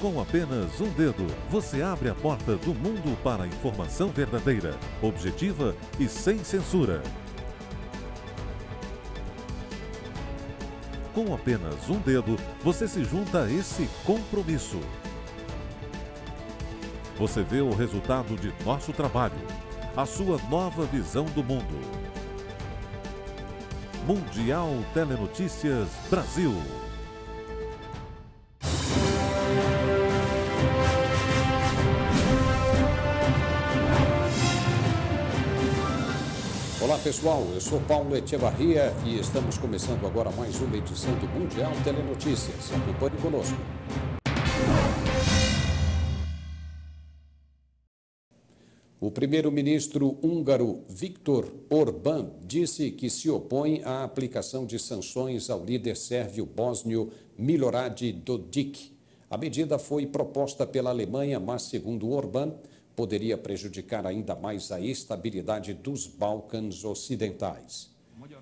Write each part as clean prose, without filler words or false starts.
Com apenas um dedo, você abre a porta do mundo para a informação verdadeira, objetiva e sem censura. Com apenas um dedo, você se junta a esse compromisso. Você vê o resultado de nosso trabalho, a sua nova visão do mundo. Mundial Telenotícias Brasil. Olá pessoal, eu sou Paulo Echevarria e estamos começando agora mais uma edição do Mundial Telenotícias. Acompanhe conosco. O primeiro-ministro húngaro Viktor Orbán disse que se opõe à aplicação de sanções ao líder sérvio bósnio Milorad Dodik. A medida foi proposta pela Alemanha, mas, segundo Orbán, poderia prejudicar ainda mais a estabilidade dos Balcãs Ocidentais.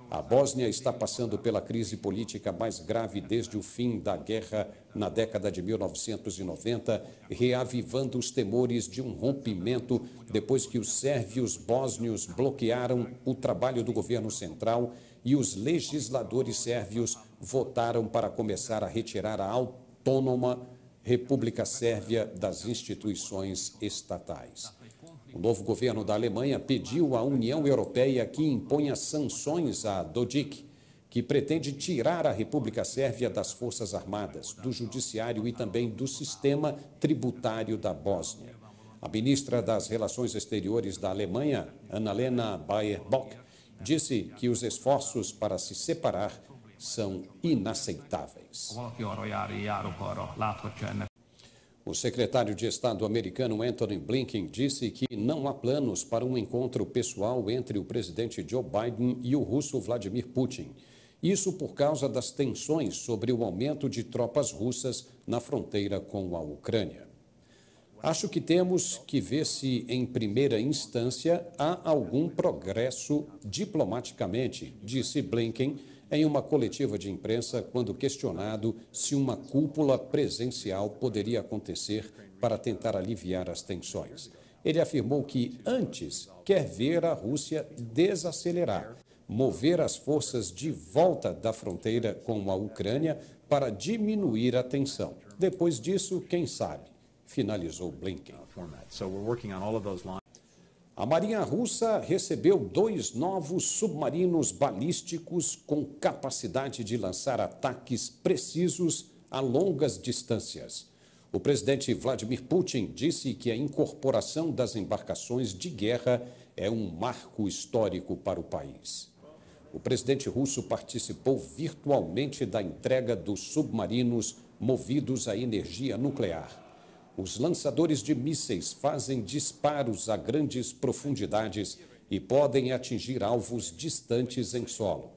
A Bósnia está passando pela crise política mais grave desde o fim da guerra na década de 1990, reavivando os temores de um rompimento depois que os sérvios bósnios bloquearam o trabalho do governo central e os legisladores sérvios votaram para começar a retirar a autônoma República Sérvia das instituições estatais. O novo governo da Alemanha pediu à União Europeia que imponha sanções a Dodik, que pretende tirar a República Sérvia das Forças Armadas, do Judiciário e também do sistema tributário da Bósnia. A ministra das Relações Exteriores da Alemanha, Annalena Baerbock, disse que os esforços para se separar são inaceitáveis. O secretário de Estado americano Antony Blinken disse que não há planos para um encontro pessoal entre o presidente Joe Biden e o russo Vladimir Putin. Isso por causa das tensões sobre o aumento de tropas russas na fronteira com a Ucrânia. Acho que temos que ver se, em primeira instância, há algum progresso diplomaticamente, disse Blinken em uma coletiva de imprensa quando questionado se uma cúpula presencial poderia acontecer para tentar aliviar as tensões. Ele afirmou que antes quer ver a Rússia desacelerar, mover as forças de volta da fronteira com a Ucrânia para diminuir a tensão. Depois disso, quem sabe, finalizou Blinken. A Marinha Russa recebeu 2 novos submarinos balísticos com capacidade de lançar ataques precisos a longas distâncias. O presidente Vladimir Putin disse que a incorporação das embarcações de guerra é um marco histórico para o país. O presidente russo participou virtualmente da entrega dos submarinos movidos a energia nuclear. Os lançadores de mísseis fazem disparos a grandes profundidades e podem atingir alvos distantes em solo.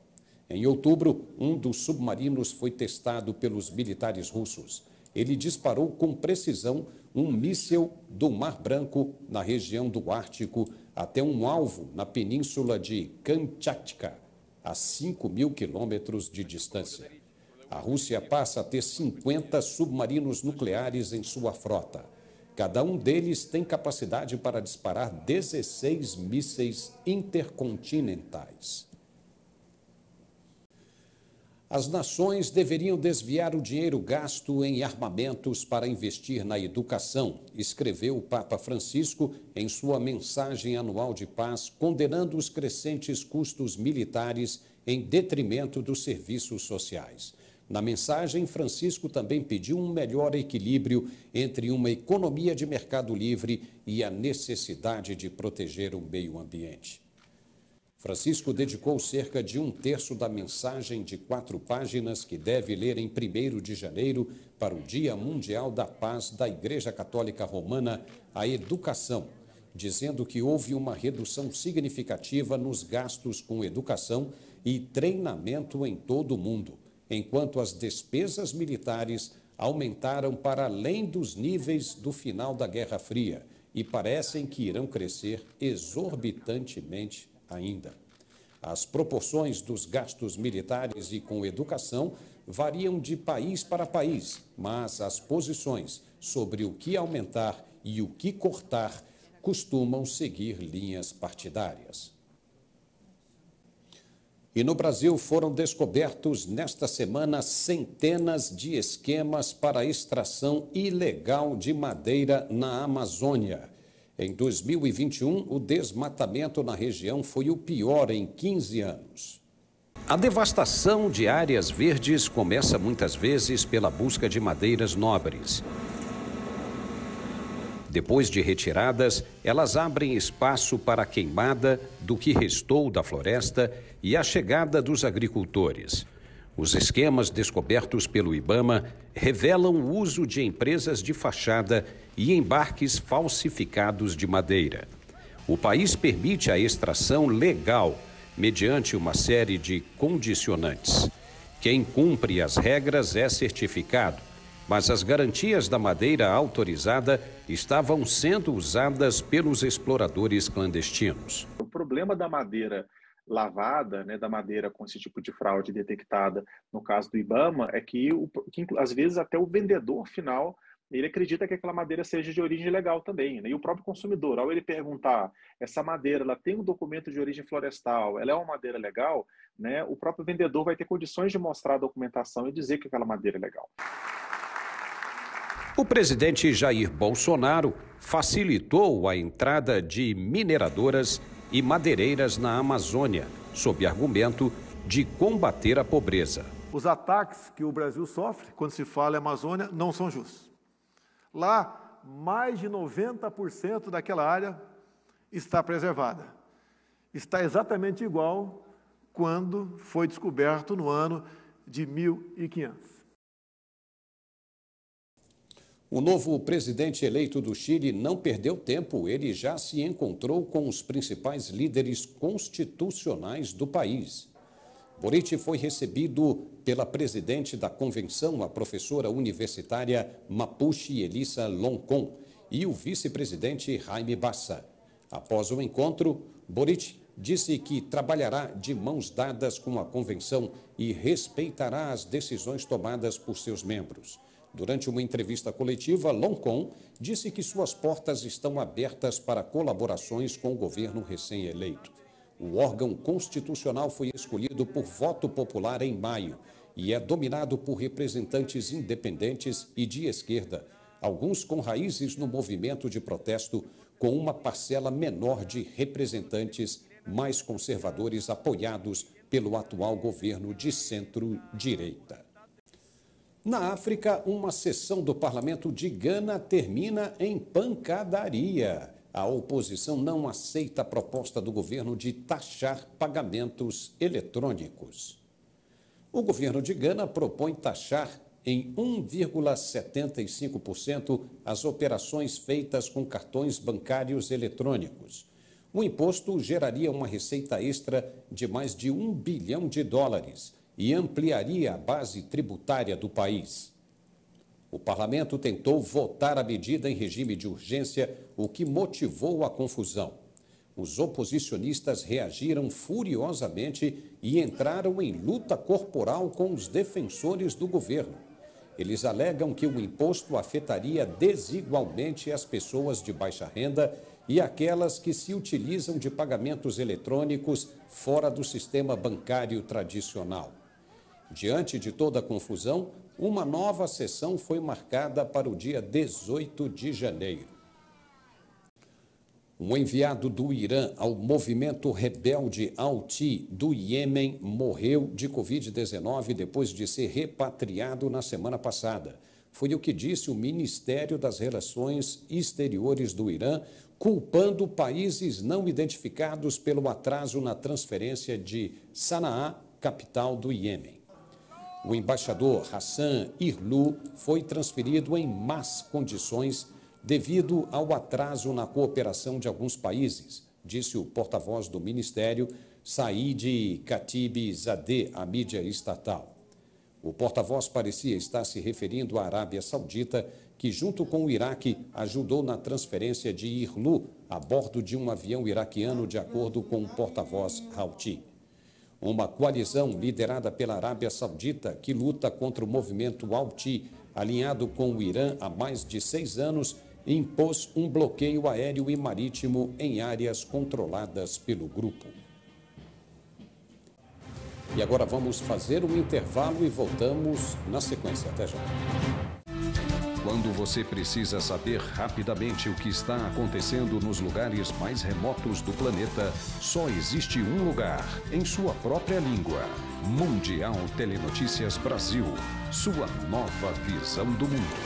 Em outubro, um dos submarinos foi testado pelos militares russos. Ele disparou com precisão um míssil do Mar Branco na região do Ártico até um alvo na península de Kamchatka, a 5.000 quilômetros de distância. A Rússia passa a ter 50 submarinos nucleares em sua frota. Cada um deles tem capacidade para disparar 16 mísseis intercontinentais. As nações deveriam desviar o dinheiro gasto em armamentos para investir na educação, escreveu o Papa Francisco em sua mensagem anual de paz, condenando os crescentes custos militares em detrimento dos serviços sociais. Na mensagem, Francisco também pediu um melhor equilíbrio entre uma economia de mercado livre e a necessidade de proteger o meio ambiente. Francisco dedicou cerca de 1/3 da mensagem de 4 páginas que deve ler em 1º de janeiro para o Dia Mundial da Paz da Igreja Católica Romana à educação, dizendo que houve uma redução significativa nos gastos com educação e treinamento em todo o mundo, enquanto as despesas militares aumentaram para além dos níveis do final da Guerra Fria e parecem que irão crescer exorbitantemente ainda. As proporções dos gastos militares e com educação variam de país para país, mas as posições sobre o que aumentar e o que cortar costumam seguir linhas partidárias. E no Brasil foram descobertos nesta semana centenas de esquemas para extração ilegal de madeira na Amazônia. Em 2021, o desmatamento na região foi o pior em 15 anos. A devastação de áreas verdes começa muitas vezes pela busca de madeiras nobres. Depois de retiradas, elas abrem espaço para a queimada do que restou da floresta e a chegada dos agricultores. Os esquemas descobertos pelo IBAMA revelam o uso de empresas de fachada e embarques falsificados de madeira. O país permite a extração legal, mediante uma série de condicionantes. Quem cumpre as regras é certificado, mas as garantias da madeira autorizada estavam sendo usadas pelos exploradores clandestinos. O problema da madeira lavada, da madeira com esse tipo de fraude detectada no caso do IBAMA, é que às vezes até o vendedor final ele acredita que aquela madeira seja de origem legal também, E o próprio consumidor, ao ele perguntar, essa madeira ela tem um documento de origem florestal, ela é uma madeira legal, o próprio vendedor vai ter condições de mostrar a documentação e dizer que aquela madeira é legal. O presidente Jair Bolsonaro facilitou a entrada de mineradoras e madeireiras na Amazônia, sob argumento de combater a pobreza. Os ataques que o Brasil sofre quando se fala em Amazônia não são justos. Lá, mais de 90% daquela área está preservada. Está exatamente igual quando foi descoberto no ano de 1500. O novo presidente eleito do Chile não perdeu tempo, ele já se encontrou com os principais líderes constitucionais do país. Boric foi recebido pela presidente da convenção, a professora universitária Mapuche Elissa Loncon, e o vice-presidente Jaime Bassa. Após o encontro, Boric disse que trabalhará de mãos dadas com a convenção e respeitará as decisões tomadas por seus membros. Durante uma entrevista coletiva, Loncon disse que suas portas estão abertas para colaborações com o governo recém-eleito. O órgão constitucional foi escolhido por voto popular em maio e é dominado por representantes independentes e de esquerda, alguns com raízes no movimento de protesto, com uma parcela menor de representantes mais conservadores apoiados pelo atual governo de centro-direita. Na África, uma sessão do parlamento de Gana termina em pancadaria. A oposição não aceita a proposta do governo de taxar pagamentos eletrônicos. O governo de Gana propõe taxar em 1,75% as operações feitas com cartões bancários eletrônicos. O imposto geraria uma receita extra de mais de US$1 bilhão e ampliaria a base tributária do país. O parlamento tentou votar a medida em regime de urgência, o que motivou a confusão. Os oposicionistas reagiram furiosamente e entraram em luta corporal com os defensores do governo. Eles alegam que o imposto afetaria desigualmente as pessoas de baixa renda e aquelas que se utilizam de pagamentos eletrônicos fora do sistema bancário tradicional. Diante de toda a confusão, uma nova sessão foi marcada para o dia 18 de janeiro. Um enviado do Irã ao movimento rebelde Houthi do Iêmen morreu de Covid-19 depois de ser repatriado na semana passada. Foi o que disse o Ministério das Relações Exteriores do Irã, culpando países não identificados pelo atraso na transferência de Sanaá, capital do Iêmen. O embaixador Hassan Irlu foi transferido em más condições devido ao atraso na cooperação de alguns países, disse o porta-voz do Ministério, Said Khatibzadeh, à mídia estatal. O porta-voz parecia estar se referindo à Arábia Saudita, que, junto com o Iraque, ajudou na transferência de Irlu a bordo de um avião iraquiano, de acordo com o porta-voz Houthi. uma coalizão liderada pela Arábia Saudita que luta contra o movimento Houthi, alinhado com o Irã há mais de 6 anos, impôs um bloqueio aéreo e marítimo em áreas controladas pelo grupo. E agora vamos fazer um intervalo e voltamos na sequência. Até já. Quando você precisa saber rapidamente o que está acontecendo nos lugares mais remotos do planeta, só existe um lugar, em sua própria língua. Mundial Telenotícias Brasil. Sua nova visão do mundo.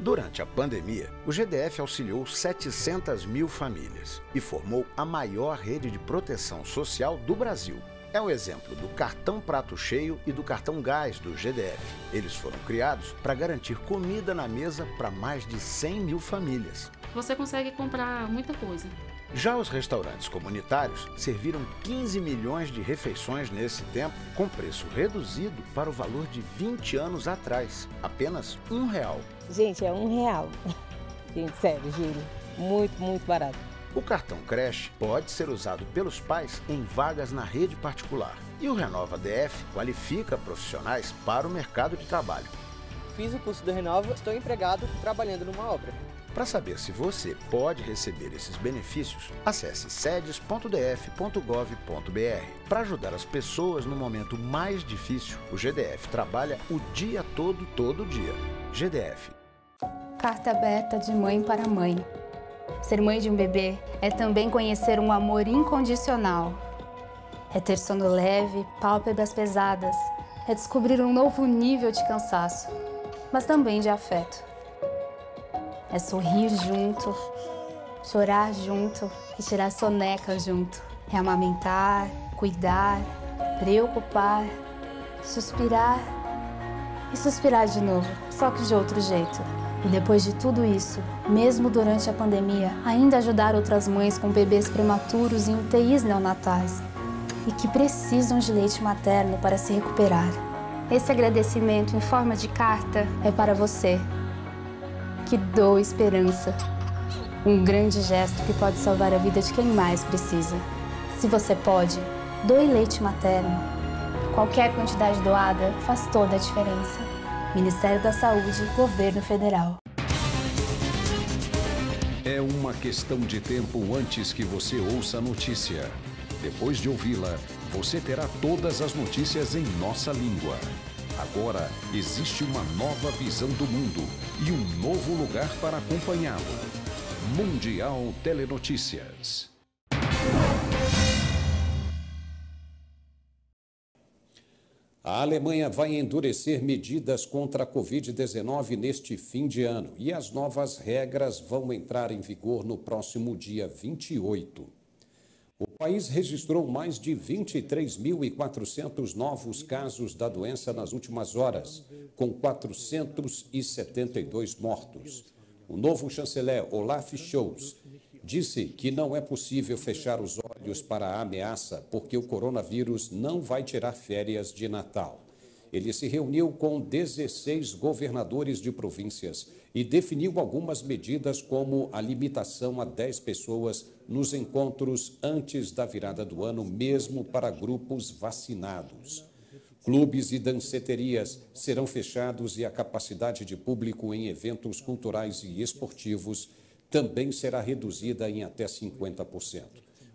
Durante a pandemia, o GDF auxiliou 700 mil famílias e formou a maior rede de proteção social do Brasil. É o exemplo do cartão Prato Cheio e do cartão Gás do GDF. Eles foram criados para garantir comida na mesa para mais de 100 mil famílias. Você consegue comprar muita coisa. Já os restaurantes comunitários serviram 15 milhões de refeições nesse tempo, com preço reduzido para o valor de 20 anos atrás, apenas R$1. Gente, é R$1. Gente, sério, juro. Muito barato. O cartão creche pode ser usado pelos pais em vagas na rede particular. E o Renova DF qualifica profissionais para o mercado de trabalho. Fiz o curso do Renova, estou empregado trabalhando numa obra. Para saber se você pode receber esses benefícios, acesse sedes.df.gov.br. Para ajudar as pessoas no momento mais difícil, o GDF trabalha o dia todo dia. GDF. Carta aberta de mãe para mãe. Ser mãe de um bebê é também conhecer um amor incondicional. É ter sono leve, pálpebras pesadas. É descobrir um novo nível de cansaço, mas também de afeto. É sorrir junto, chorar junto e tirar soneca junto. É amamentar, cuidar, preocupar, suspirar e suspirar de novo, só que de outro jeito. E depois de tudo isso, mesmo durante a pandemia, ainda ajudar outras mães com bebês prematuros em UTIs neonatais e que precisam de leite materno para se recuperar. Esse agradecimento em forma de carta é para você, que doa esperança. Um grande gesto que pode salvar a vida de quem mais precisa. Se você pode, doe leite materno. Qualquer quantidade doada faz toda a diferença. Ministério da Saúde, Governo Federal. É uma questão de tempo antes que você ouça a notícia. Depois de ouvi-la, você terá todas as notícias em nossa língua. Agora, existe uma nova visão do mundo e um novo lugar para acompanhá-lo. Mundial Telenotícias. A Alemanha vai endurecer medidas contra a Covid-19 neste fim de ano e as novas regras vão entrar em vigor no próximo dia 28. O país registrou mais de 23.400 novos casos da doença nas últimas horas, com 472 mortos. O novo chanceler Olaf Scholz disse que não é possível fechar os olhos para a ameaça porque o coronavírus não vai tirar férias de Natal. Ele se reuniu com 16 governadores de províncias e definiu algumas medidas como a limitação a 10 pessoas nos encontros antes da virada do ano, mesmo para grupos vacinados. Clubes e danceterias serão fechados e a capacidade de público em eventos culturais e esportivos também será reduzida em até 50%.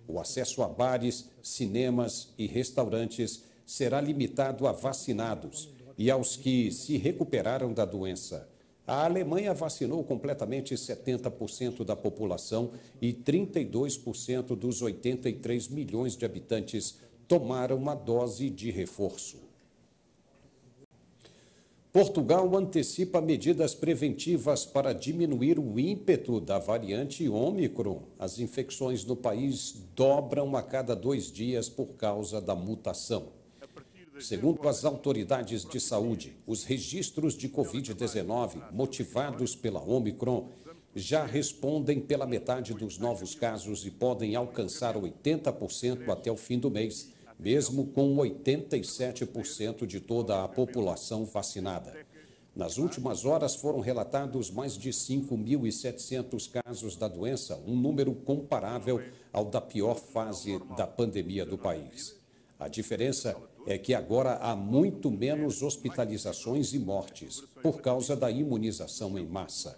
O acesso a bares, cinemas e restaurantes será limitado a vacinados e aos que se recuperaram da doença. A Alemanha vacinou completamente 70% da população e 32% dos 83 milhões de habitantes tomaram uma dose de reforço. Portugal antecipa medidas preventivas para diminuir o ímpeto da variante Ômicron. As infecções no país dobram a cada 2 dias por causa da mutação. Segundo as autoridades de saúde, os registros de Covid-19 motivados pela Ômicron já respondem pela metade dos novos casos e podem alcançar 80% até o fim do mês, mesmo com 87% de toda a população vacinada. Nas últimas horas foram relatados mais de 5.700 casos da doença, um número comparável ao da pior fase da pandemia do país. A diferença é que agora há muito menos hospitalizações e mortes por causa da imunização em massa.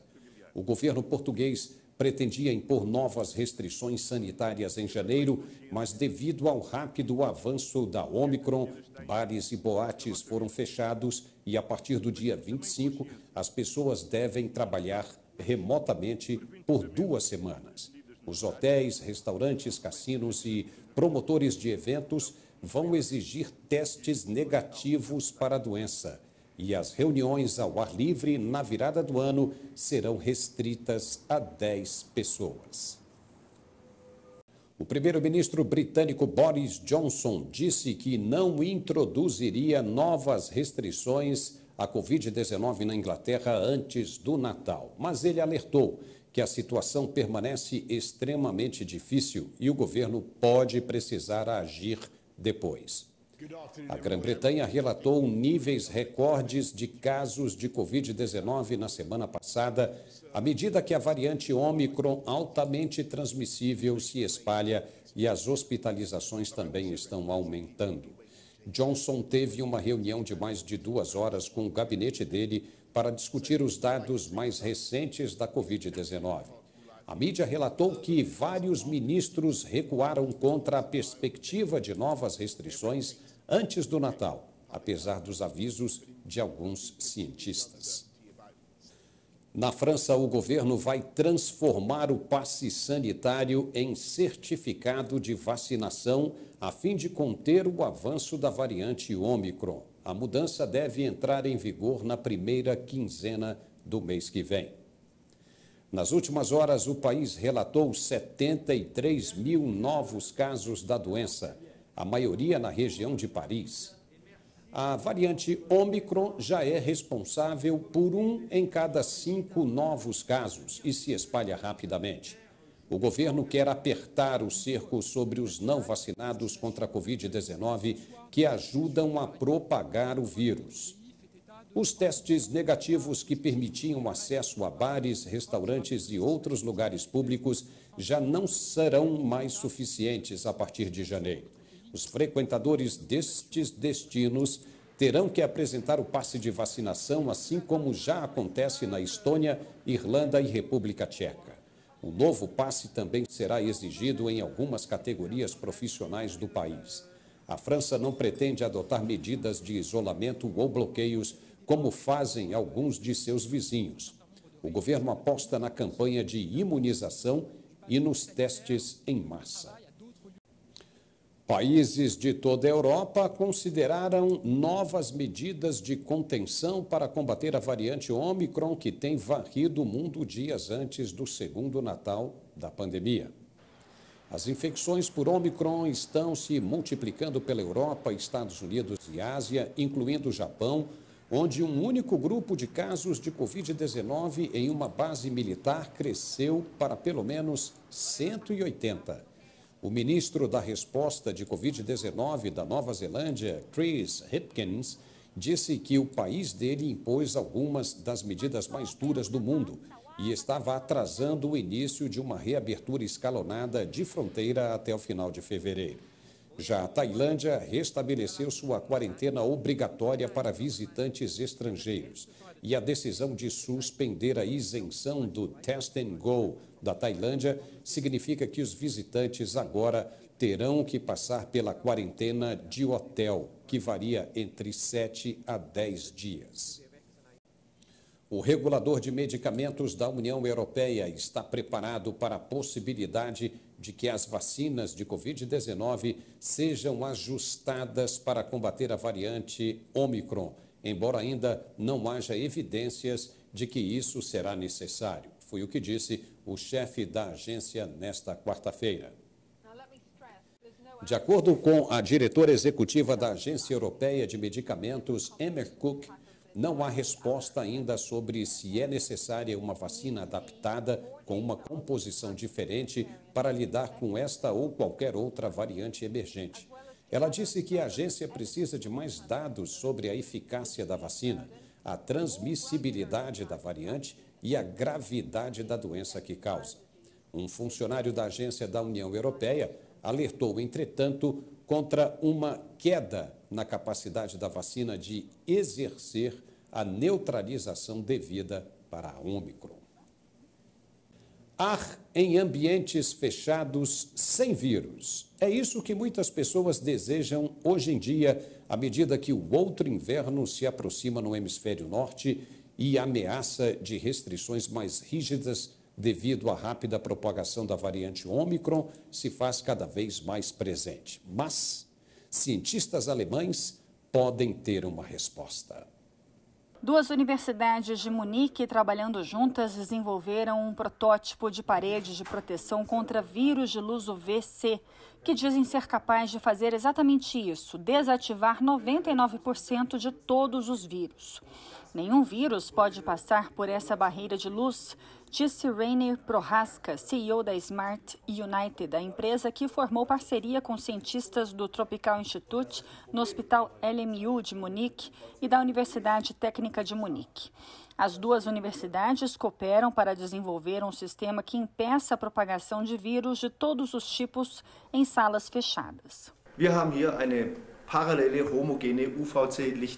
O governo português pretendia impor novas restrições sanitárias em janeiro, mas devido ao rápido avanço da Ômicron, bares e boates foram fechados e, a partir do dia 25, as pessoas devem trabalhar remotamente por 2 semanas. Os hotéis, restaurantes, cassinos e promotores de eventos vão exigir testes negativos para a doença. E as reuniões ao ar livre na virada do ano serão restritas a 10 pessoas. O primeiro-ministro britânico Boris Johnson disse que não introduziria novas restrições à Covid-19 na Inglaterra antes do Natal, mas ele alertou que a situação permanece extremamente difícil e o governo pode precisar agir depois. A Grã-Bretanha relatou níveis recordes de casos de Covid-19 na semana passada, à medida que a variante Ômicron, altamente transmissível, se espalha e as hospitalizações também estão aumentando. Johnson teve uma reunião de mais de 2 horas com o gabinete dele para discutir os dados mais recentes da Covid-19. A mídia relatou que vários ministros recuaram contra a perspectiva de novas restrições antes do Natal, apesar dos avisos de alguns cientistas. Na França, o governo vai transformar o passe sanitário em certificado de vacinação a fim de conter o avanço da variante Ômicron. A mudança deve entrar em vigor na primeira quinzena do mês que vem. Nas últimas horas, o país relatou 73 mil novos casos da doença, a maioria na região de Paris. A variante Ômicron já é responsável por 1 em cada 5 novos casos e se espalha rapidamente. O governo quer apertar o cerco sobre os não vacinados contra a Covid-19, que ajudam a propagar o vírus. Os testes negativos que permitiam acesso a bares, restaurantes e outros lugares públicos já não serão mais suficientes a partir de janeiro. Os frequentadores destes destinos terão que apresentar o passe de vacinação, assim como já acontece na Estônia, Irlanda e República Tcheca. O novo passe também será exigido em algumas categorias profissionais do país. A França não pretende adotar medidas de isolamento ou bloqueios, como fazem alguns de seus vizinhos. O governo aposta na campanha de imunização e nos testes em massa. Países de toda a Europa consideraram novas medidas de contenção para combater a variante Ômicron, que tem varrido o mundo dias antes do segundo Natal da pandemia. As infecções por Ômicron estão se multiplicando pela Europa, Estados Unidos e Ásia, incluindo o Japão, onde um único grupo de casos de Covid-19 em uma base militar cresceu para pelo menos 180. O ministro da resposta de Covid-19 da Nova Zelândia, Chris Hipkins, disse que o país dele impôs algumas das medidas mais duras do mundo e estava atrasando o início de uma reabertura escalonada de fronteira até o final de fevereiro. Já a Tailândia restabeleceu sua quarentena obrigatória para visitantes estrangeiros e a decisão de suspender a isenção do Test and Go da Tailândia significa que os visitantes agora terão que passar pela quarentena de hotel, que varia entre 7 a 10 dias. O regulador de medicamentos da União Europeia está preparado para a possibilidade de que as vacinas de Covid-19 sejam ajustadas para combater a variante Ômicron, embora ainda não haja evidências de que isso será necessário. Foi o que disse o chefe da agência nesta quarta-feira. De acordo com a diretora executiva da Agência Europeia de Medicamentos, Emmer Cook, não há resposta ainda sobre se é necessária uma vacina adaptada com uma composição diferente para lidar com esta ou qualquer outra variante emergente. Ela disse que a agência precisa de mais dados sobre a eficácia da vacina, a transmissibilidade da variante e a gravidade da doença que causa. Um funcionário da Agência da União Europeia alertou, entretanto, contra uma queda na capacidade da vacina de exercer a neutralização devida para a Ômicron. Ar em ambientes fechados sem vírus. É isso que muitas pessoas desejam hoje em dia, à medida que o outro inverno se aproxima no hemisfério norte e a ameaça de restrições mais rígidas devido à rápida propagação da variante Ômicron se faz cada vez mais presente. Mas cientistas alemães podem ter uma resposta. Duas universidades de Munique, trabalhando juntas, desenvolveram um protótipo de parede de proteção contra vírus de luz UVC, que dizem ser capaz de fazer exatamente isso, desativar 99% de todos os vírus. Nenhum vírus pode passar por essa barreira de luz, disse Rainer Prohaska, CEO da Smart United, a empresa que formou parceria com cientistas do Tropical Institute no Hospital LMU de Munique e da Universidade Técnica de Munique. As duas universidades cooperam para desenvolver um sistema que impeça a propagação de vírus de todos os tipos em salas fechadas.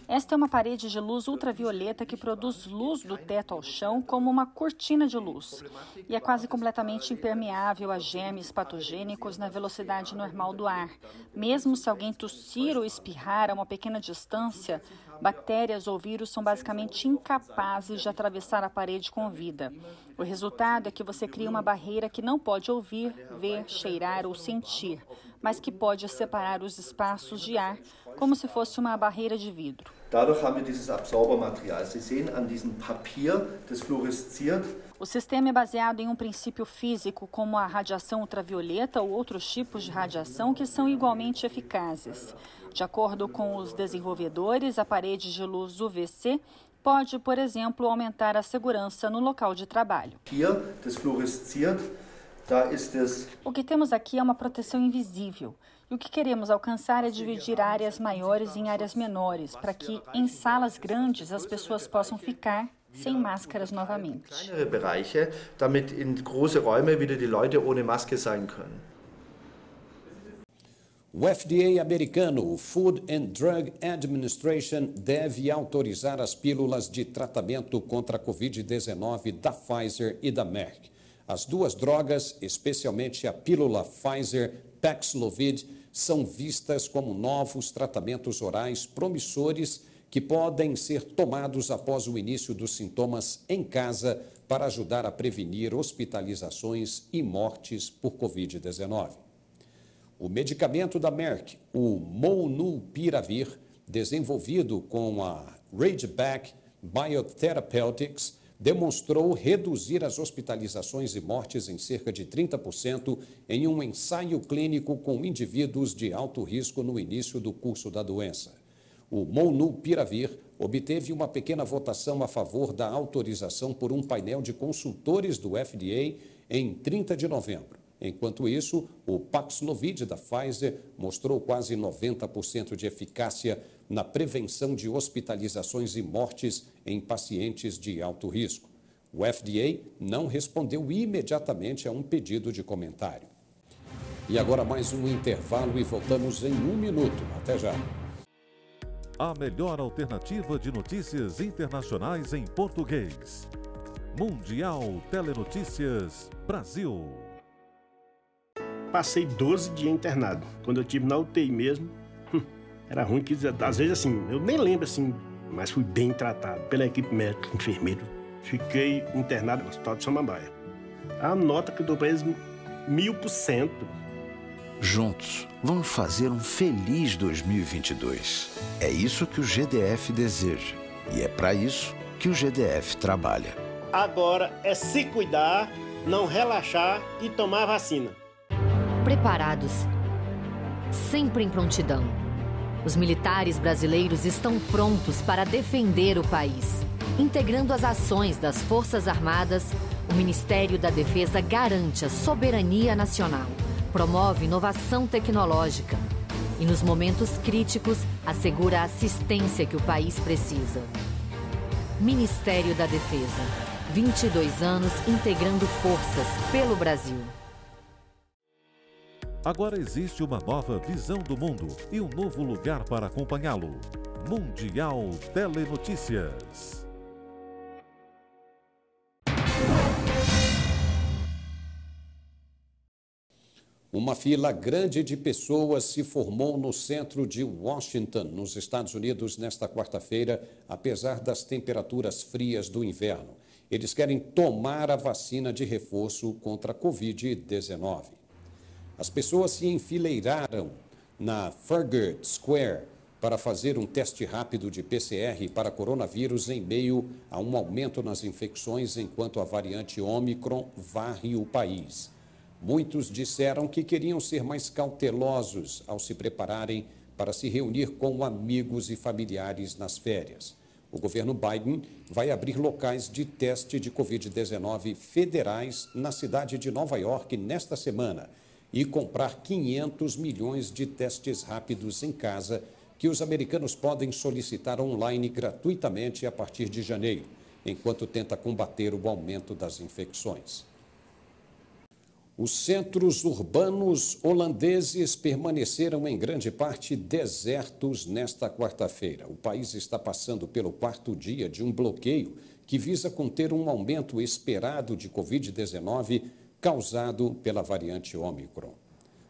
Esta é uma parede de luz ultravioleta que produz luz do teto ao chão como uma cortina de luz e é quase completamente impermeável a germes patogênicos na velocidade normal do ar. Mesmo se alguém tossir ou espirrar a uma pequena distância, bactérias ou vírus são basicamente incapazes de atravessar a parede com vida. O resultado é que você cria uma barreira que não pode ouvir, ver, cheirar ou sentir, mas que pode separar os espaços de ar como se fosse uma barreira de vidro. O sistema é baseado em um princípio físico, como a radiação ultravioleta ou outros tipos de radiação que são igualmente eficazes. De acordo com os desenvolvedores, a parede de luz UVC pode, por exemplo, aumentar a segurança no local de trabalho. O que temos aqui é uma proteção invisível. E o que queremos alcançar é dividir áreas maiores em áreas menores, para que em salas grandes as pessoas possam ficar sem máscaras novamente. O FDA americano, o Food and Drug Administration, deve autorizar as pílulas de tratamento contra a Covid-19 da Pfizer e da Merck. As duas drogas, especialmente a pílula Pfizer Paxlovid, são vistas como novos tratamentos orais promissores que podem ser tomados após o início dos sintomas em casa para ajudar a prevenir hospitalizações e mortes por Covid-19. O medicamento da Merck, o Molnupiravir, desenvolvido com a Ridgeback Biotherapeutics, demonstrou reduzir as hospitalizações e mortes em cerca de 30% em um ensaio clínico com indivíduos de alto risco no início do curso da doença. O Molnupiravir obteve uma pequena votação a favor da autorização por um painel de consultores do FDA em 30 de novembro. Enquanto isso, o Paxlovid da Pfizer mostrou quase 90% de eficácia na prevenção de hospitalizações e mortes em pacientes de alto risco. O FDA não respondeu imediatamente a um pedido de comentário. E agora mais um intervalo e voltamos em 1 minuto. Até já. A melhor alternativa de notícias internacionais em português. Mundial Telenotícias Brasil. Passei 12 dias internado. Quando eu estive na UTI mesmo, era ruim, que às vezes assim, eu nem lembro assim, mas fui bem tratado pela equipe médica, enfermeiro. Fiquei internado no Hospital de Samambaia. A nota que eu dou para eles, 1000%. Juntos, vamos fazer um feliz 2022. É isso que o GDF deseja. E é para isso que o GDF trabalha. Agora é se cuidar, não relaxar e tomar vacina. Preparados, sempre em prontidão. Os militares brasileiros estão prontos para defender o país. Integrando as ações das Forças Armadas, o Ministério da Defesa garante a soberania nacional, promove inovação tecnológica e, nos momentos críticos, assegura a assistência que o país precisa. Ministério da Defesa. 22 anos integrando forças pelo Brasil. Agora existe uma nova visão do mundo e um novo lugar para acompanhá-lo. Mundial Telenotícias. Uma fila grande de pessoas se formou no centro de Washington, nos Estados Unidos, nesta quarta-feira, apesar das temperaturas frias do inverno. Eles querem tomar a vacina de reforço contra a Covid-19. As pessoas se enfileiraram na Trafalgar Square para fazer um teste rápido de PCR para coronavírus em meio a um aumento nas infecções enquanto a variante Ômicron varre o país. Muitos disseram que queriam ser mais cautelosos ao se prepararem para se reunir com amigos e familiares nas férias. O governo Biden vai abrir locais de teste de Covid-19 federais na cidade de Nova York nesta semana e comprar 500 milhões de testes rápidos em casa que os americanos podem solicitar online gratuitamente a partir de janeiro, enquanto tenta combater o aumento das infecções. Os centros urbanos holandeses permaneceram em grande parte desertos nesta quarta-feira. O país está passando pelo 4º dia de um bloqueio que visa conter um aumento esperado de Covid-19 causado pela variante Ômicron.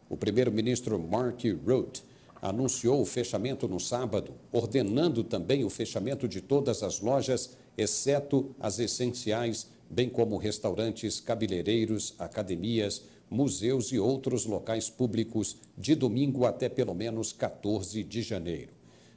O primeiro-ministro Mark Rutte anunciou o fechamento no sábado, ordenando também o fechamento de todas as lojas, exceto as essenciais, bem como restaurantes, cabeleireiros, academias, museus e outros locais públicos de domingo até pelo menos 14 de janeiro.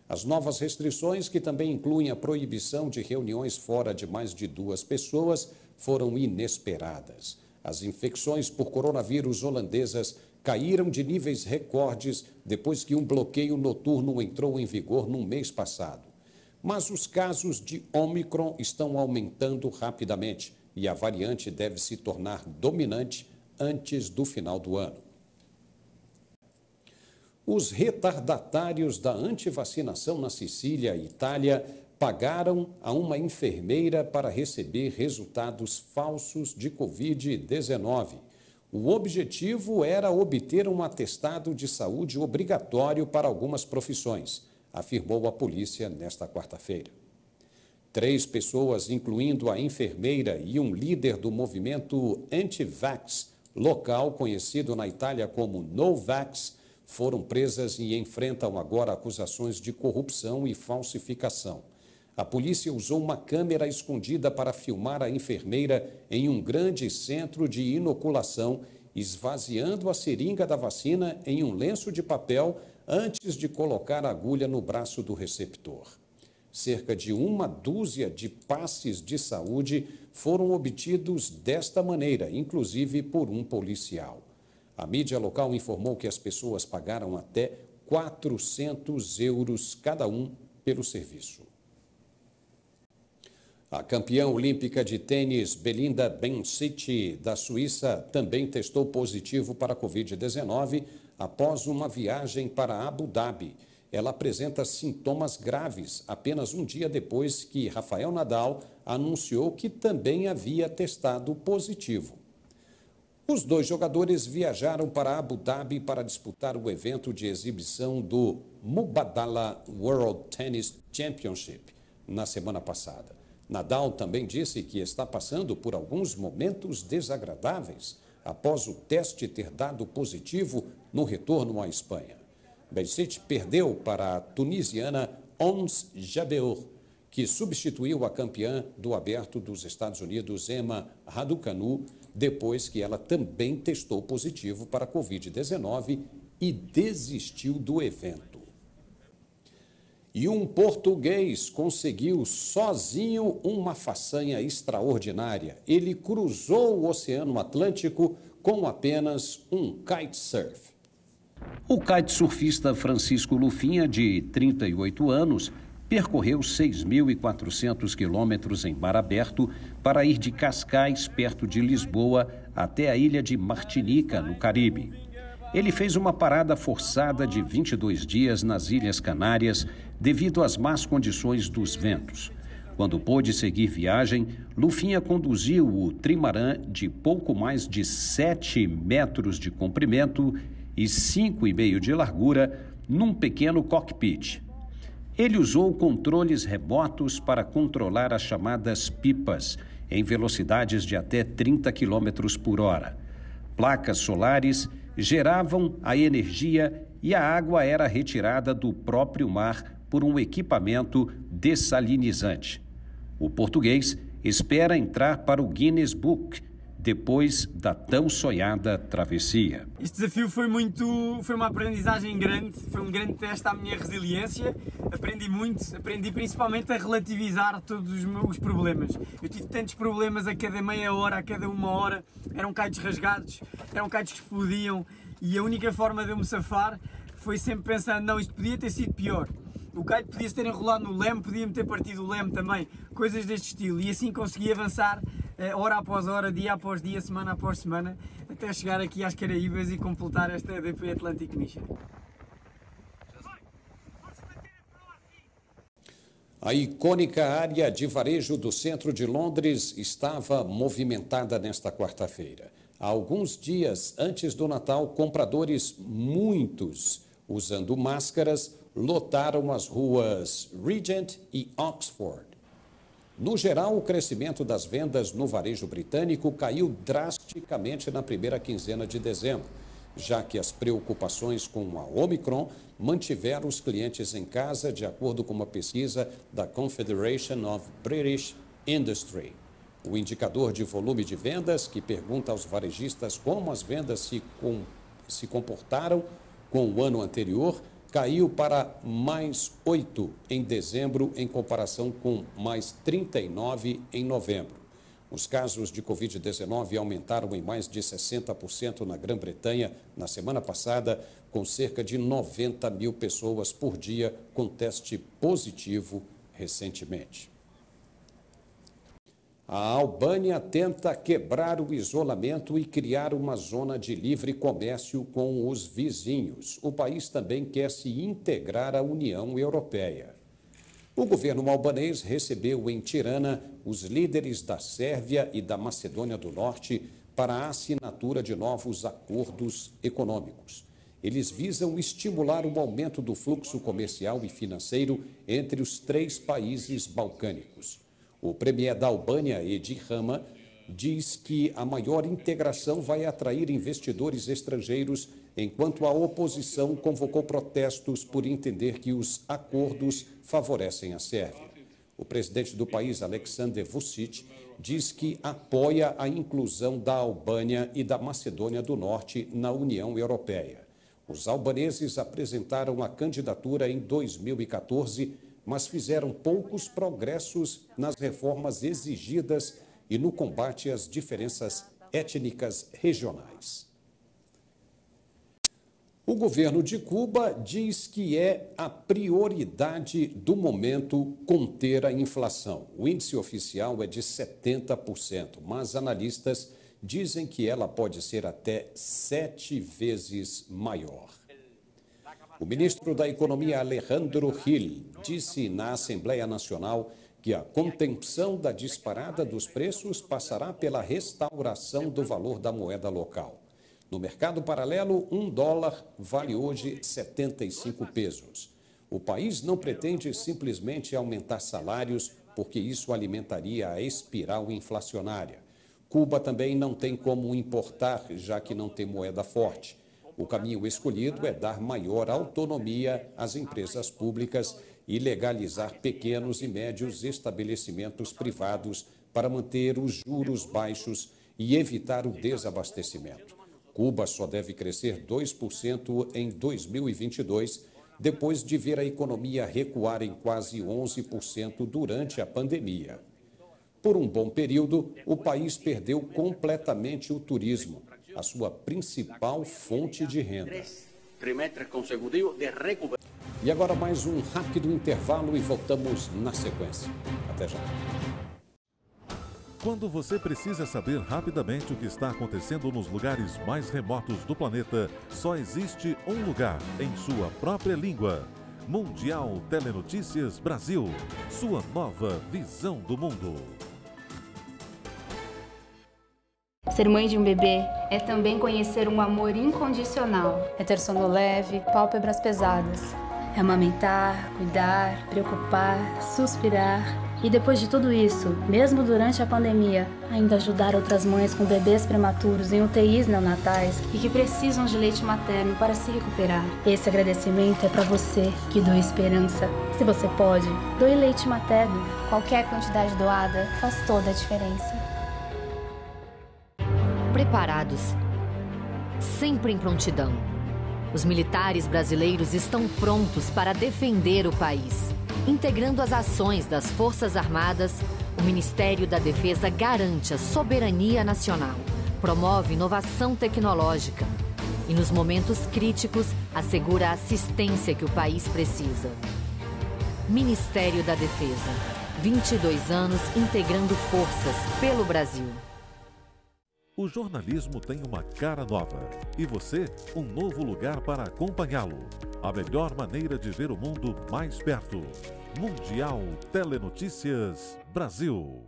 As novas restrições, que também incluem a proibição de reuniões fora de mais de 2 pessoas, foram inesperadas. As infecções por coronavírus holandesas caíram de níveis recordes depois que um bloqueio noturno entrou em vigor no mês passado. Mas os casos de Ômicron estão aumentando rapidamente e a variante deve se tornar dominante antes do final do ano. Os retardatários da antivacinação na Sicília, Itália, pagaram a uma enfermeira para receber resultados falsos de Covid-19. O objetivo era obter um atestado de saúde obrigatório para algumas profissões, afirmou a polícia nesta quarta-feira. 3 pessoas, incluindo a enfermeira e um líder do movimento anti-vax local, conhecido na Itália como No-Vax, foram presas e enfrentam agora acusações de corrupção e falsificação. A polícia usou uma câmera escondida para filmar a enfermeira em um grande centro de inoculação, esvaziando a seringa da vacina em um lenço de papel antes de colocar a agulha no braço do receptor. Cerca de 1 dúzia de passes de saúde foram obtidos desta maneira, inclusive por um policial. A mídia local informou que as pessoas pagaram até 400 euros cada um pelo serviço. A campeã olímpica de tênis Belinda Bencic, da Suíça, também testou positivo para a Covid-19 após uma viagem para Abu Dhabi. Ela apresenta sintomas graves apenas um dia depois que Rafael Nadal anunciou que também havia testado positivo. Os 2 jogadores viajaram para Abu Dhabi para disputar o evento de exibição do Mubadala World Tennis Championship na semana passada. Nadal também disse que está passando por alguns momentos desagradáveis após o teste ter dado positivo no retorno à Espanha. Bencic perdeu para a tunisiana Ons Jabeur, que substituiu a campeã do Aberto dos Estados Unidos, Emma Raducanu, depois que ela também testou positivo para a Covid-19 e desistiu do evento. E um português conseguiu sozinho uma façanha extraordinária. Ele cruzou o Oceano Atlântico com apenas um kitesurf. O kitesurfista Francisco Lufinha, de 38 anos, percorreu 6.400 quilômetros em mar aberto para ir de Cascais, perto de Lisboa, até a ilha de Martinica, no Caribe. Ele fez uma parada forçada de 22 dias nas Ilhas Canárias devido às más condições dos ventos. Quando pôde seguir viagem, Lufinha conduziu o trimaran de pouco mais de 7 metros de comprimento e 5,5 de largura num pequeno cockpit. Ele usou controles remotos para controlar as chamadas pipas em velocidades de até 30 km por hora. Placas solares geravam a energia e a água era retirada do próprio mar por um equipamento dessalinizante. O português espera entrar para o Guinness Book depois da tão sonhada travessia. Este desafio foi uma aprendizagem grande, foi um grande teste à minha resiliência. Aprendi muito, aprendi principalmente a relativizar todos os problemas. Eu tive tantos problemas a cada meia hora, a cada uma hora, eram kites rasgados, eram kites que explodiam e a única forma de eu me safar foi sempre pensando, não, isto podia ter sido pior. O kite podia-se ter enrolado no leme, podia-me ter partido o leme também, coisas deste estilo. E assim consegui avançar hora após hora, dia após dia, semana após semana, até chegar aqui às Caraíbas e completar esta EDP Atlantic Mission. A icônica área de varejo do centro de Londres estava movimentada nesta quarta-feira. Há alguns dias antes do Natal, compradores, muitos usando máscaras, lotaram as ruas Regent e Oxford. No geral, o crescimento das vendas no varejo britânico caiu drasticamente na primeira quinzena de dezembro, já que as preocupações com a Omicron mantiveram os clientes em casa, de acordo com uma pesquisa da Confederation of British Industry. O indicador de volume de vendas, que pergunta aos varejistas como as vendas se comportaram com o ano anterior, caiu para mais 8 em dezembro, em comparação com mais 39 em novembro. Os casos de Covid-19 aumentaram em mais de 60% na Grã-Bretanha na semana passada, com cerca de 90 mil pessoas por dia com teste positivo recentemente. A Albânia tenta quebrar o isolamento e criar uma zona de livre comércio com os vizinhos. O país também quer se integrar à União Europeia. O governo albanês recebeu em Tirana os líderes da Sérvia e da Macedônia do Norte para a assinatura de novos acordos econômicos. Eles visam estimular o aumento do fluxo comercial e financeiro entre os 3 países balcânicos. O premier da Albânia, Edi Rama, diz que a maior integração vai atrair investidores estrangeiros, enquanto a oposição convocou protestos por entender que os acordos favorecem a Sérvia. O presidente do país, Aleksandar Vučić, diz que apoia a inclusão da Albânia e da Macedônia do Norte na União Europeia. Os albaneses apresentaram a candidatura em 2014, mas fizeram poucos progressos nas reformas exigidas e no combate às diferenças étnicas regionais. O governo de Cuba diz que é a prioridade do momento conter a inflação. O índice oficial é de 70%, mas analistas dizem que ela pode ser até 7 vezes maior. O ministro da Economia, Alejandro Gil, disse na Assembleia Nacional que a contenção da disparada dos preços passará pela restauração do valor da moeda local. No mercado paralelo, $1 vale hoje 75 pesos. O país não pretende simplesmente aumentar salários, porque isso alimentaria a espiral inflacionária. Cuba também não tem como importar, já que não tem moeda forte. O caminho escolhido é dar maior autonomia às empresas públicas e legalizar pequenos e médios estabelecimentos privados para manter os juros baixos e evitar o desabastecimento. Cuba só deve crescer 2% em 2022, depois de ver a economia recuar em quase 11% durante a pandemia. Por um bom período, o país perdeu completamente o turismo, a sua principal fonte de renda. E agora mais um rápido intervalo e voltamos na sequência. Até já. Quando você precisa saber rapidamente o que está acontecendo nos lugares mais remotos do planeta, só existe um lugar em sua própria língua. Mundial Telenotícias Brasil, sua nova visão do mundo. Ser mãe de um bebê é também conhecer um amor incondicional. É ter sono leve, pálpebras pesadas. É amamentar, cuidar, preocupar, suspirar. E depois de tudo isso, mesmo durante a pandemia, ainda ajudar outras mães com bebês prematuros em UTIs neonatais e que precisam de leite materno para se recuperar. Esse agradecimento é para você que doa esperança. Se você pode, doe leite materno. Qualquer quantidade doada faz toda a diferença. Preparados, sempre em prontidão. Os militares brasileiros estão prontos para defender o país. Integrando as ações das Forças Armadas, o Ministério da Defesa garante a soberania nacional, promove inovação tecnológica e, nos momentos críticos, assegura a assistência que o país precisa. Ministério da Defesa, 22 anos integrando forças pelo Brasil. O jornalismo tem uma cara nova e você, um novo lugar para acompanhá-lo. A melhor maneira de ver o mundo mais perto. Mundial Telenotícias Brasil.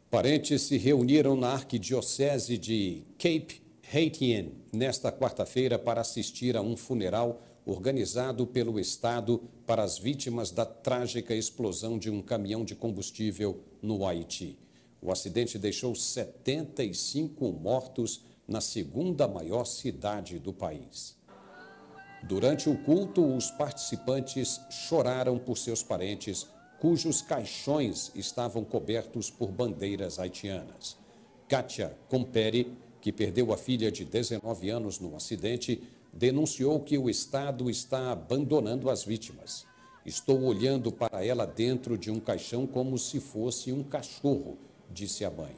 Parentes se reuniram na Arquidiocese de Cape Haitien nesta quarta-feira para assistir a um funeral organizado pelo Estado para as vítimas da trágica explosão de um caminhão de combustível no Haiti. O acidente deixou 75 mortos na segunda maior cidade do país. Durante o culto, os participantes choraram por seus parentes, cujos caixões estavam cobertos por bandeiras haitianas. Kátia Compere, que perdeu a filha de 19 anos no acidente, denunciou que o Estado está abandonando as vítimas. Estou olhando para ela dentro de um caixão como se fosse um cachorro, disse a mãe.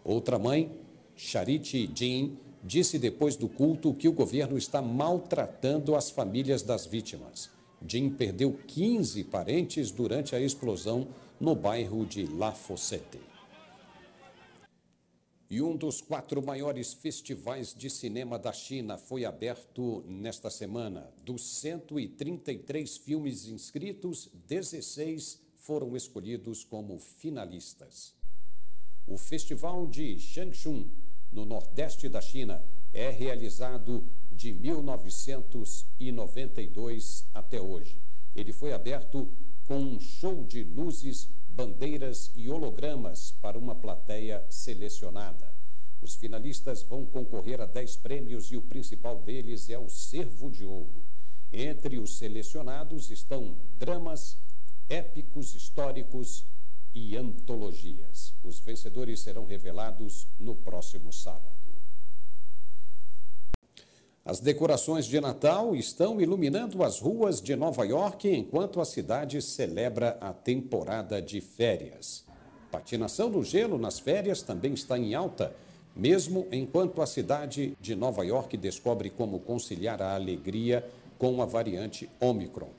Outra mãe, Charity Jean, disse depois do culto que o governo está maltratando as famílias das vítimas. Jean perdeu 15 parentes durante a explosão no bairro de La Fossette. E um dos 4 maiores festivais de cinema da China foi aberto nesta semana. Dos 133 filmes inscritos, 16 foram escolhidos como finalistas. O Festival de Changchun, no nordeste da China, é realizado de 1992 até hoje. Ele foi aberto com um show de luzes, bandeiras e hologramas para uma plateia selecionada. Os finalistas vão concorrer a 10 prêmios e o principal deles é o Cervo de Ouro. Entre os selecionados estão dramas, épicos históricos e antologias. Os vencedores serão revelados no próximo sábado. As decorações de Natal estão iluminando as ruas de Nova York enquanto a cidade celebra a temporada de férias. Patinação no gelo nas férias também está em alta, mesmo enquanto a cidade de Nova York descobre como conciliar a alegria com a variante Omicron.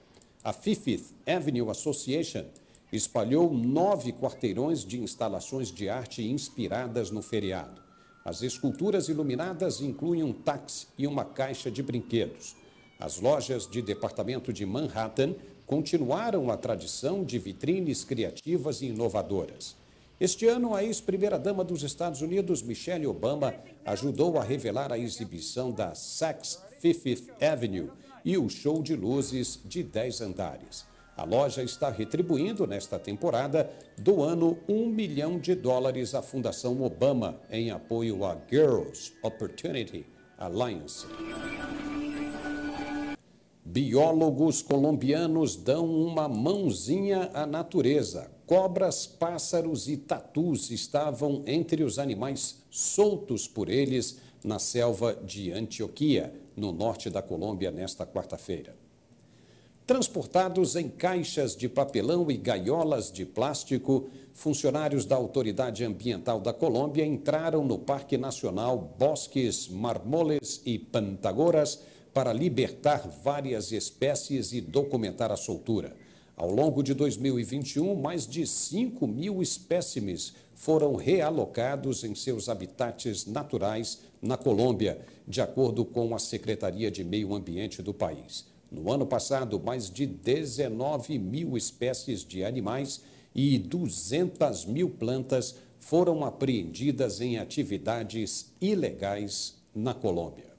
A Fifth Avenue Association espalhou 9 quarteirões de instalações de arte inspiradas no feriado. As esculturas iluminadas incluem um táxi e uma caixa de brinquedos. As lojas de departamento de Manhattan continuaram a tradição de vitrines criativas e inovadoras. Este ano, a ex-primeira-dama dos Estados Unidos, Michelle Obama, ajudou a revelar a exibição da Saks Fifth Avenue e o show de luzes de 10 andares. A loja está retribuindo, nesta temporada, doando $1 milhão à Fundação Obama em apoio à Girls Opportunity Alliance. Biólogos colombianos dão uma mãozinha à natureza. Cobras, pássaros e tatus estavam entre os animais soltos por eles na selva de Antioquia, no norte da Colômbia, nesta quarta-feira. Transportados em caixas de papelão e gaiolas de plástico, funcionários da Autoridade Ambiental da Colômbia entraram no Parque Nacional Bosques Marmoles e Pantagoras para libertar várias espécies e documentar a soltura. Ao longo de 2021, mais de 5.000 espécimes foram realocados em seus habitats naturais na Colômbia, de acordo com a Secretaria de Meio Ambiente do país. No ano passado, mais de 19.000 espécies de animais e 200.000 plantas foram apreendidas em atividades ilegais na Colômbia.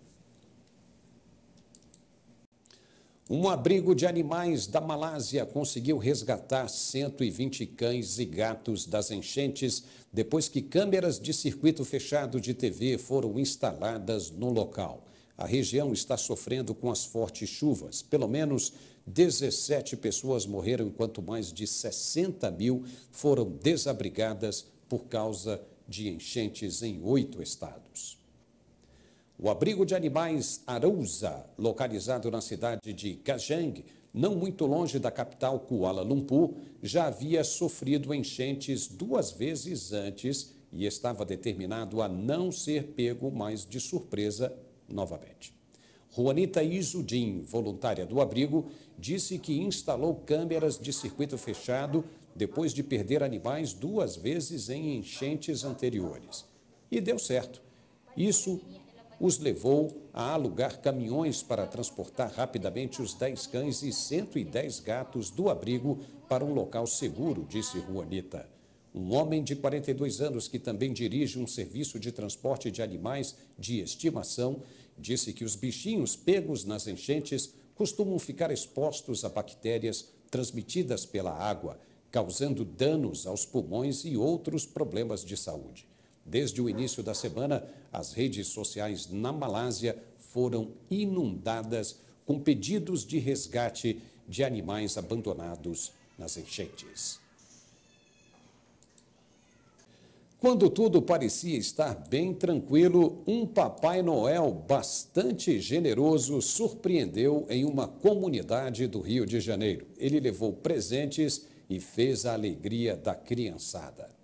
Um abrigo de animais da Malásia conseguiu resgatar 120 cães e gatos das enchentes depois que câmeras de circuito fechado de TV foram instaladas no local. A região está sofrendo com as fortes chuvas. Pelo menos 17 pessoas morreram, enquanto mais de 60.000 foram desabrigadas por causa de enchentes em 8 estados. O abrigo de animais Arousa, localizado na cidade de Kajang, não muito longe da capital Kuala Lumpur, já havia sofrido enchentes 2 vezes antes e estava determinado a não ser pego mais de surpresa novamente. Juanita Izudin, voluntária do abrigo, disse que instalou câmeras de circuito fechado depois de perder animais 2 vezes em enchentes anteriores. E deu certo. Isso os levou a alugar caminhões para transportar rapidamente os 10 cães e 110 gatos do abrigo para um local seguro, disse Juanita. Um homem de 42 anos que também dirige um serviço de transporte de animais de estimação disse que os bichinhos pegos nas enchentes costumam ficar expostos a bactérias transmitidas pela água, causando danos aos pulmões e outros problemas de saúde. Desde o início da semana, as redes sociais na Malásia foram inundadas com pedidos de resgate de animais abandonados nas enchentes. Quando tudo parecia estar bem tranquilo, um Papai Noel bastante generoso surpreendeu em uma comunidade do Rio de Janeiro. Ele levou presentes e fez a alegria da criançada.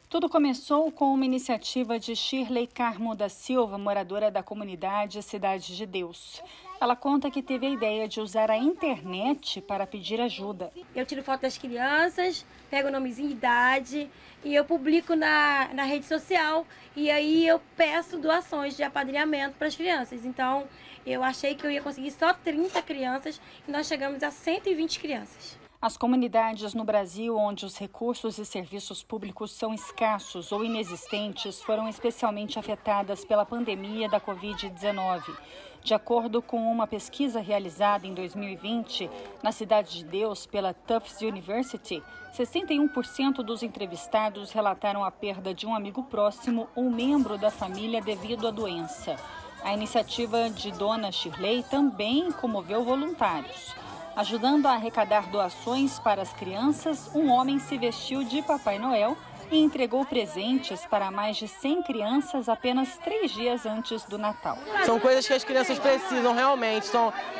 Tudo começou com uma iniciativa de Shirley Carmo da Silva, moradora da comunidade Cidade de Deus. Ela conta que teve a ideia de usar a internet para pedir ajuda. Eu tiro foto das crianças, pego o nomezinho e idade e eu publico na rede social. E aí eu peço doações de apadrinhamento para as crianças. Então eu achei que eu ia conseguir só 30 crianças e nós chegamos a 120 crianças. As comunidades no Brasil onde os recursos e serviços públicos são escassos ou inexistentes foram especialmente afetadas pela pandemia da Covid-19. De acordo com uma pesquisa realizada em 2020 na Cidade de Deus pela Tufts University, 61% dos entrevistados relataram a perda de um amigo próximo ou membro da família devido à doença. A iniciativa de Dona Shirley também comoveu voluntários. Ajudando a arrecadar doações para as crianças, um homem se vestiu de Papai Noel e entregou presentes para mais de 100 crianças apenas 3 dias antes do Natal. São coisas que as crianças precisam realmente.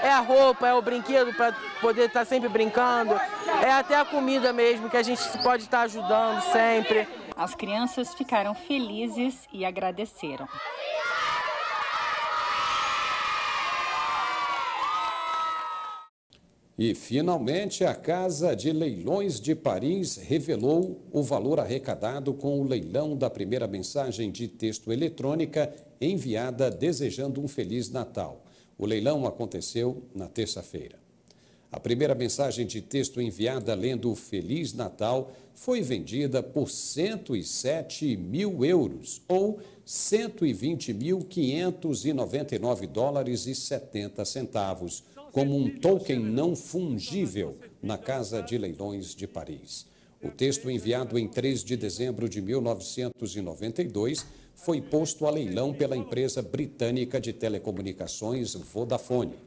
É a roupa, é o brinquedo para poder estar sempre brincando, é até a comida mesmo que a gente pode estar ajudando sempre. As crianças ficaram felizes e agradeceram. E, finalmente, a Casa de Leilões de Paris revelou o valor arrecadado com o leilão da primeira mensagem de texto eletrônica enviada desejando um Feliz Natal. O leilão aconteceu na terça-feira. A primeira mensagem de texto enviada lendo o Feliz Natal foi vendida por 107 mil euros, ou 120.599 dólares e 70 centavos, como um token não fungível na Casa de Leilões de Paris. O texto, enviado em 3 de dezembro de 1992, foi posto a leilão pela empresa britânica de telecomunicações Vodafone.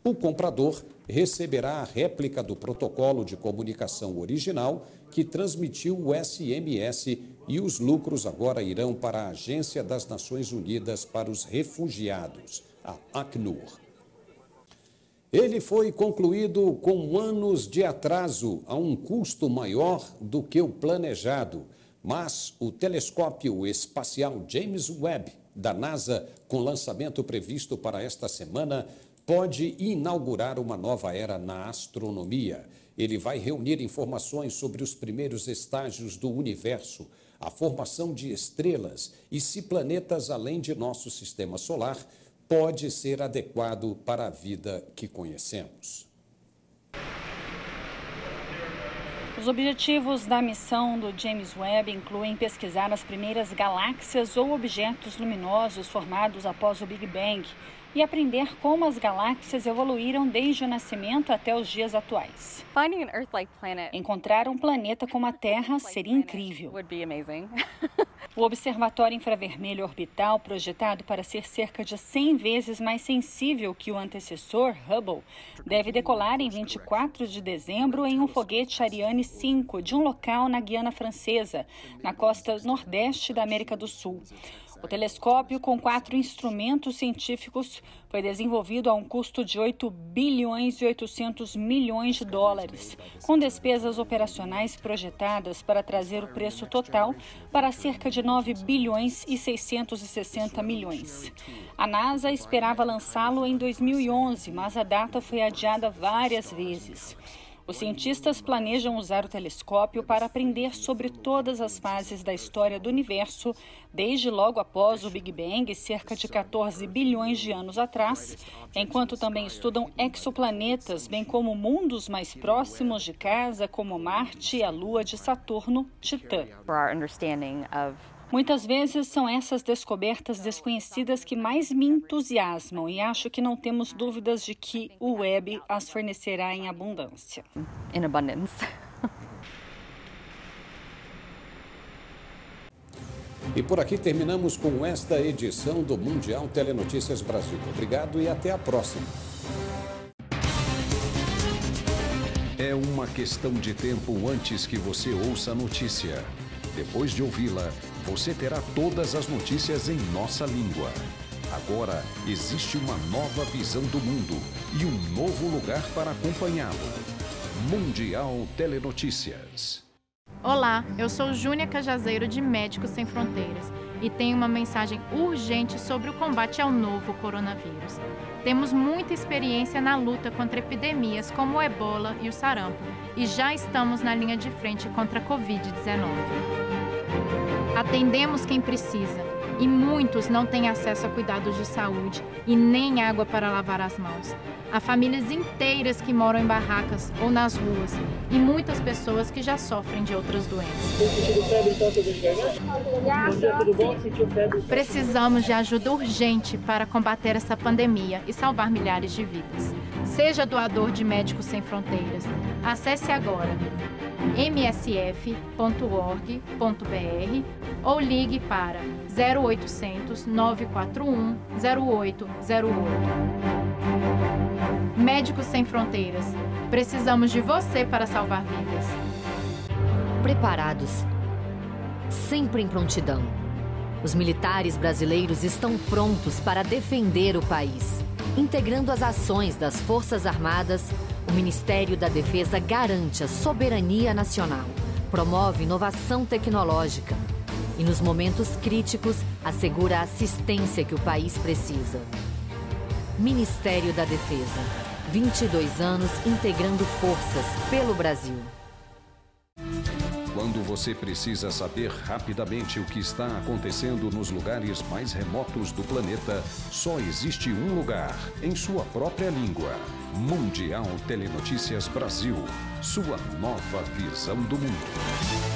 O comprador receberá a réplica do protocolo de comunicação original que transmitiu o SMS e os lucros agora irão para a Agência das Nações Unidas para os Refugiados, a Acnur. Ele foi concluído com anos de atraso, a um custo maior do que o planejado, mas o telescópio espacial James Webb, da NASA, com lançamento previsto para esta semana, pode inaugurar uma nova era na astronomia. Ele vai reunir informações sobre os primeiros estágios do universo, a formação de estrelas e se planetas além de nosso sistema solar pode ser adequado para a vida que conhecemos. Os objetivos da missão do James Webb incluem pesquisar as primeiras galáxias ou objetos luminosos formados após o Big Bang e aprender como as galáxias evoluíram desde o nascimento até os dias atuais. Encontrar um planeta como a Terra seria incrível. O Observatório Infravermelho Orbital, projetado para ser cerca de 100 vezes mais sensível que o antecessor, Hubble, deve decolar em 24 de dezembro em um foguete Ariane 5 de um local na Guiana Francesa, na costa nordeste da América do Sul. O telescópio, com 4 instrumentos científicos, foi desenvolvido a um custo de 8 bilhões e 800 milhões de dólares, com despesas operacionais projetadas para trazer o preço total para cerca de 9 bilhões e 660 milhões. A NASA esperava lançá-lo em 2011, mas a data foi adiada várias vezes. Os cientistas planejam usar o telescópio para aprender sobre todas as fases da história do universo, desde logo após o Big Bang, cerca de 14 bilhões de anos atrás, enquanto também estudam exoplanetas, bem como mundos mais próximos de casa, como Marte, a Lua de Saturno, Titã. Muitas vezes são essas descobertas desconhecidas que mais me entusiasmam e acho que não temos dúvidas de que o Webb as fornecerá em abundância. E por aqui terminamos com esta edição do Mundial Telenotícias Brasil. Obrigado e até a próxima. É uma questão de tempo antes que você ouça a notícia. Depois de ouvi-la, você terá todas as notícias em nossa língua. Agora, existe uma nova visão do mundo e um novo lugar para acompanhá-lo. Mundial Telenotícias. Olá, eu sou Júnia Cajazeiro de Médicos Sem Fronteiras e tenho uma mensagem urgente sobre o combate ao novo coronavírus. Temos muita experiência na luta contra epidemias como o ebola e o sarampo e já estamos na linha de frente contra a Covid-19. Atendemos quem precisa e muitos não têm acesso a cuidados de saúde e nem água para lavar as mãos. Há famílias inteiras que moram em barracas ou nas ruas e muitas pessoas que já sofrem de outras doenças. Precisamos de ajuda urgente para combater essa pandemia e salvar milhares de vidas. Seja doador de Médicos Sem Fronteiras. Acesse agora msf.org.br ou ligue para 0800 941 0808. Médicos Sem Fronteiras. Precisamos de você para salvar vidas. Preparados. Sempre em prontidão. Os militares brasileiros estão prontos para defender o país. Integrando as ações das Forças Armadas, o Ministério da Defesa garante a soberania nacional, promove inovação tecnológica e, nos momentos críticos, assegura a assistência que o país precisa. Ministério da Defesa. 22 anos integrando forças pelo Brasil. Quando você precisa saber rapidamente o que está acontecendo nos lugares mais remotos do planeta, só existe um lugar, em sua própria língua. Mundial Telenotícias Brasil. Sua nova visão do mundo.